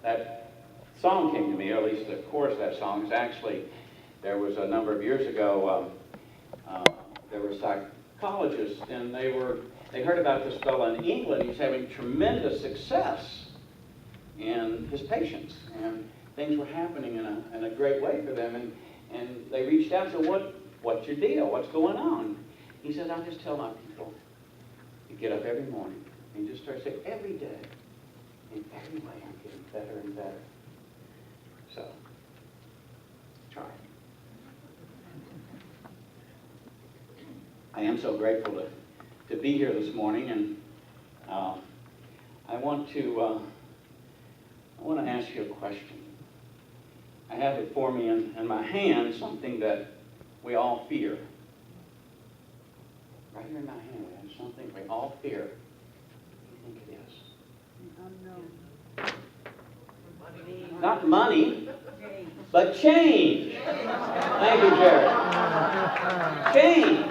that song came to me, or at least the chorus of that song is actually, there was a number of years ago, there were psychologists, and they heard about this fellow in England. He's having tremendous success in his patients, and things were happening in a great way for them, and they reached out and said, what's your deal? What's going on? He said, I just tell my people to get up every morning and just start saying, every day, in every way, I'm getting better and better. So, try it. I am so grateful to be here this morning, and I want to ask you a question. I have it for me in my hand, something that we all fear. Right here in my hand, we have something we all fear. What do you think it is? Unknown. Not money, but change. Thank you, Jared. Change.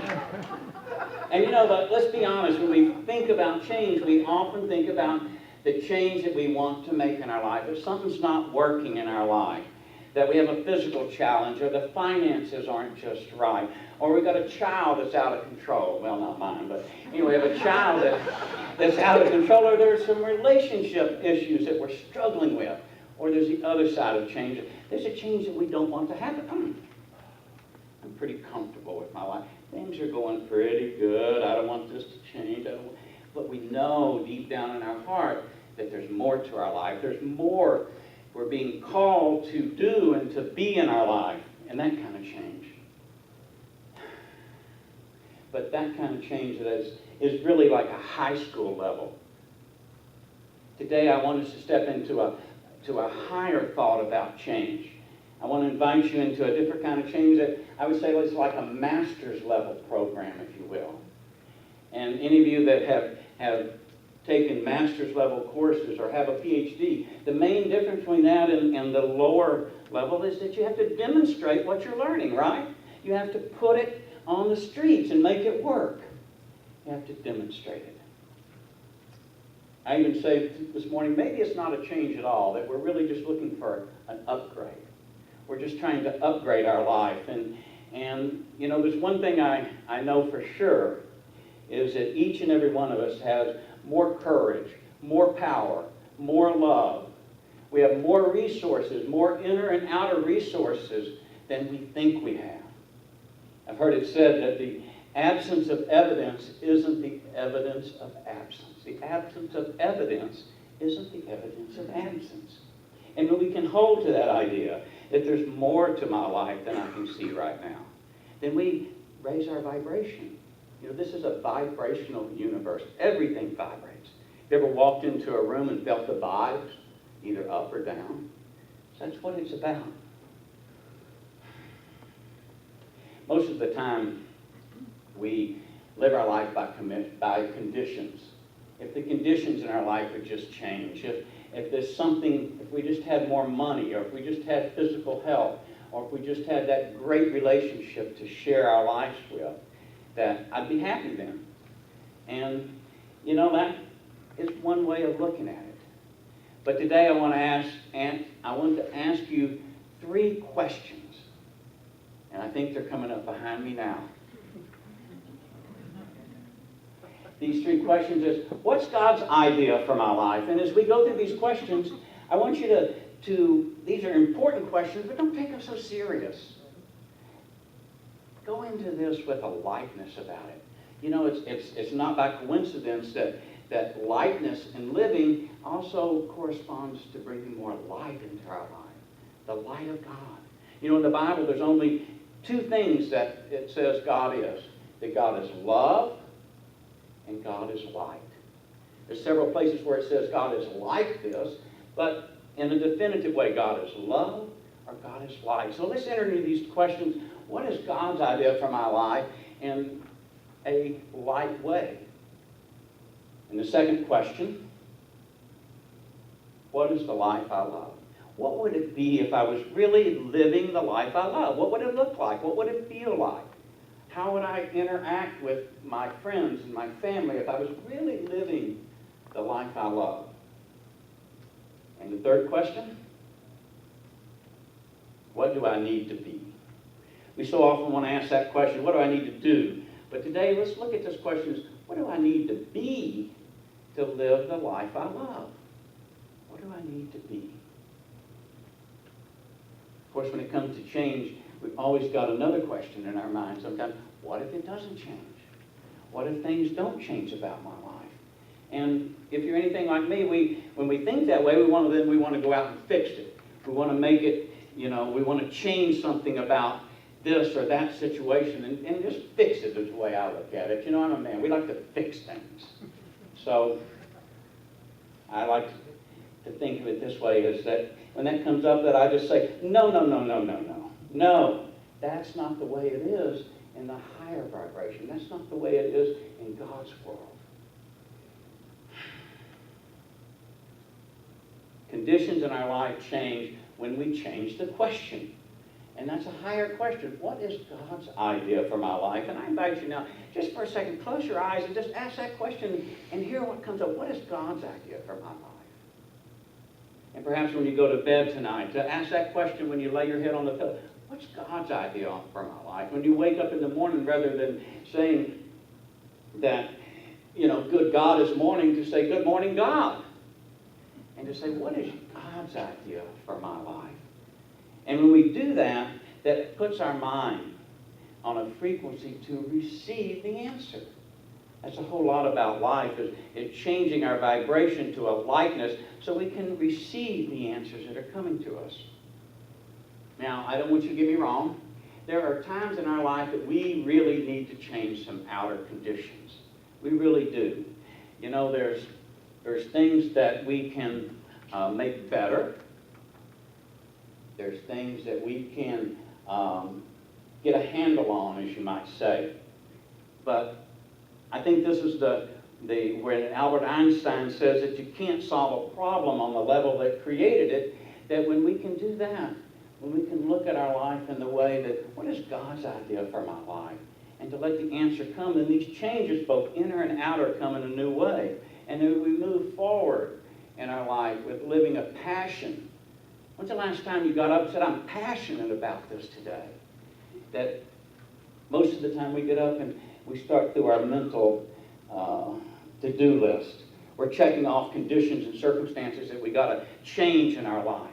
And you know, but let's be honest, when we think about change, we often think about the change that we want to make in our life. If something's not working in our life, that we have a physical challenge, or the finances aren't just right, or we've got a child that's out of control. Well, not mine, but anyway, we have a child that's out of control, or there's some relationship issues that we're struggling with, or there's the other side of change. There's a change that we don't want to happen. I'm pretty comfortable with my life. Things are going pretty good. I don't want this to change. But we know deep down in our heart that there's more to our life. There's more we're being called to do and to be in our life, and that kind of change. But that kind of change that is really like a high school level. Today I want us to step into a higher thought about change. I want to invite you into a different kind of change that I would say is like a master's level program, if you will. And any of you that have taken master's level courses or have a PhD, the main difference between that and the lower level is that you have to demonstrate what you're learning, right? You have to put it on the streets and make it work. You have to demonstrate it. I even say this morning, maybe it's not a change at all, that we're really just looking for an upgrade. We're just trying to upgrade our life. And you know, there's one thing I know for sure, is that each and every one of us has more courage, more power, more love. We have more resources, more inner and outer resources than we think we have. I've heard it said that the absence of evidence isn't the evidence of absence. The absence of evidence isn't the evidence of absence. And when we can hold to that idea, that there's more to my life than I can see right now, then we raise our vibration. You know, this is a vibrational universe. Everything vibrates. You ever walked into a room and felt the vibes, either up or down? That's what it's about. Most of the time, we live our life by conditions. If the conditions in our life would just change, if there's something, if we just had more money, or if we just had physical health, or if we just had that great relationship to share our lives with, that I'd be happy then. And, you know, that is one way of looking at it. But today I want to ask you 3 questions. And I think they're coming up behind me now. These 3 questions is, what's God's idea for my life? And as we go through these questions, I want you to these are important questions, but don't take them so serious. Go into this with a lightness about it. You know, it's not by coincidence that lightness in living also corresponds to bringing more light into our life. The light of God. You know, in the Bible, there's only 2 things that it says God is. That God is love and God is light. There's several places where it says God is like this, but in a definitive way, God is love or God is light. So let's enter into these questions. What is God's idea for my life in a light way? And the second question, what is the life I love? What would it be if I was really living the life I love? What would it look like? What would it feel like? How would I interact with my friends and my family if I was really living the life I love? And the third question, what do I need to be? We so often want to ask that question, what do I need to do? But today, let's look at this question, what do I need to be to live the life I love? What do I need to be? Of course, when it comes to change, we've always got another question in our mind sometimes. What if it doesn't change? What if things don't change about my life? And if you're anything like me, when we think that way, we want to go out and fix it. We want to make it, we want to change something about this or that situation and just fix it is the way I look at it. I'm a man. We like to fix things. So I like to think of it this way, is that when that comes up, that I just say, no, no, no, no, no, no. No, that's not the way it is in the higher vibration. That's not the way it is in God's world. Conditions in our life change when we change the question. And that's a higher question. What is God's idea for my life? And I invite you now, just for a second, close your eyes and just ask that question and hear what comes up. What is God's idea for my life? And perhaps when you go to bed tonight, to ask that question when you lay your head on the pillow. What's God's idea for my life? When you wake up in the morning, rather than saying that, good God is morning, to say, good morning, God. And to say, what is God's idea for my life? And when we do that, that puts our mind on a frequency to receive the answer. That's a whole lot about life, is changing our vibration to a likeness so we can receive the answers that are coming to us. Now, I don't want you to get me wrong. There are times in our life that we really need to change some outer conditions. We really do. There's things that we can make better. There's things that we can get a handle on, as you might say. But I think this is where Albert Einstein says that you can't solve a problem on the level that created it, that when we can do that, when we can look at our life in the way that, what is God's idea for my life? And to let the answer come, and these changes, both inner and outer, come in a new way. And then we move forward in our life with living a passion. When's the last time you got up and said, I'm passionate about this today? That most of the time we get up and we start through our mental to-do list. We're checking off conditions and circumstances that we got to change in our life.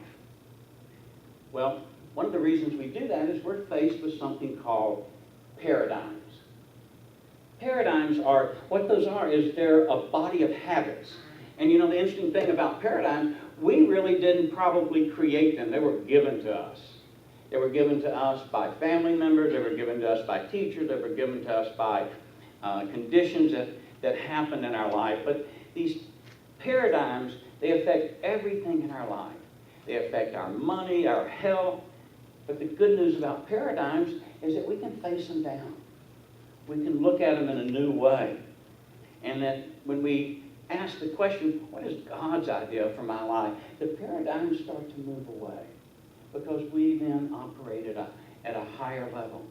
Well, one of the reasons we do that is we're faced with something called paradigms. Paradigms are, what those are is they're a body of habits. And the interesting thing about paradigms, we really didn't probably create them. They were given to us. They were given to us by family members. They were given to us by teachers. They were given to us by conditions that happened in our life. But these paradigms, they affect everything in our life. They affect our money, our health. But the good news about paradigms is that we can face them down. We can look at them in a new way. And that when we ask the question, what is God's idea for my life? The paradigms start to move away because we then operate at a higher level.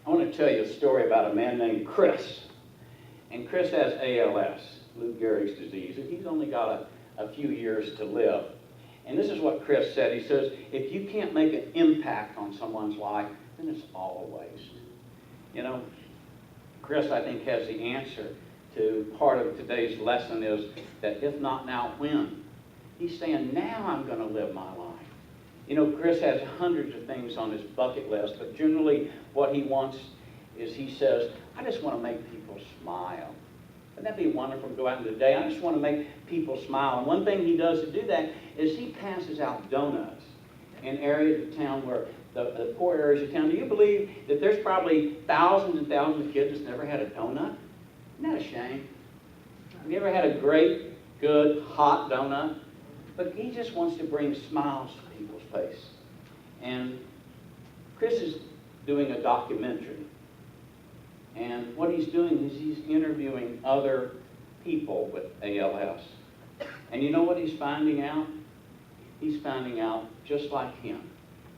I want to tell you a story about a man named Chris. And Chris has ALS, Lou Gehrig's disease, and he's only got a few years to live. And this is what Chris said. He says, if you can't make an impact on someone's life, then it's all a waste. Chris, I think, has the answer to part of today's lesson is that if not now, when? He's saying, now I'm going to live my life. Chris has hundreds of things on his bucket list, but generally what he wants is, he says, I just want to make people smile. Wouldn't that be wonderful to go out in the day? I just want to make people smile. And one thing he does to do that is he passes out donuts in areas of town where the poor areas of town. Do you believe that there's probably thousands and thousands of kids that's never had a donut? Isn't that a shame? Have you ever had a great, good, hot donut? But he just wants to bring smiles to people's face. And Chris is doing a documentary. And what he's doing is he's interviewing other people with ALS. And you know what he's finding out? He's finding out, just like him,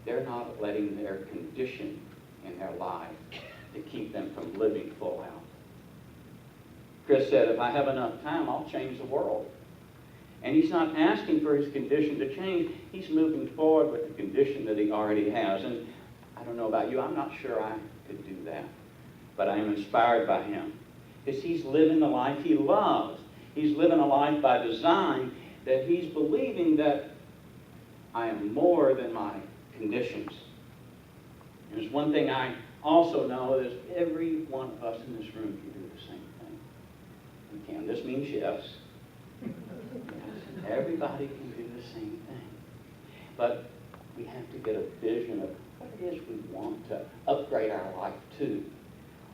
they're not letting their condition in their life to keep them from living full out. Chris said, if I have enough time, I'll change the world. And he's not asking for his condition to change. He's moving forward with the condition that he already has. And I don't know about you, I'm not sure I could do that. But I am inspired by him. Because he's living the life he loves. He's living a life by design that he's believing that I am more than my conditions. And there's one thing I also know is every one of us in this room can do the same thing. We can. This means yes. Everybody can do the same thing. But we have to get a vision of what it is we want to upgrade our life to.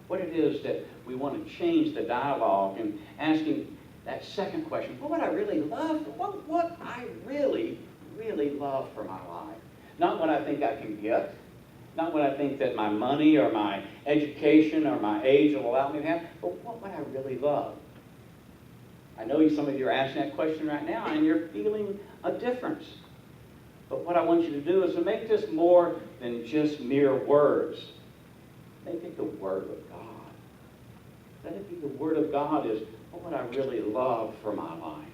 What it is that we want to change the dialogue, and asking that second question, what would I really love? What I really, really love for my life? Not what I think I can get. Not what I think that my money or my education or my age will allow me to have, but what would I really love? I know some of you are asking that question right now, and you're feeling a difference. But what I want you to do is to make this more than just mere words. Make it the Word of God. Let it be the Word of God is, what would I really love for my life?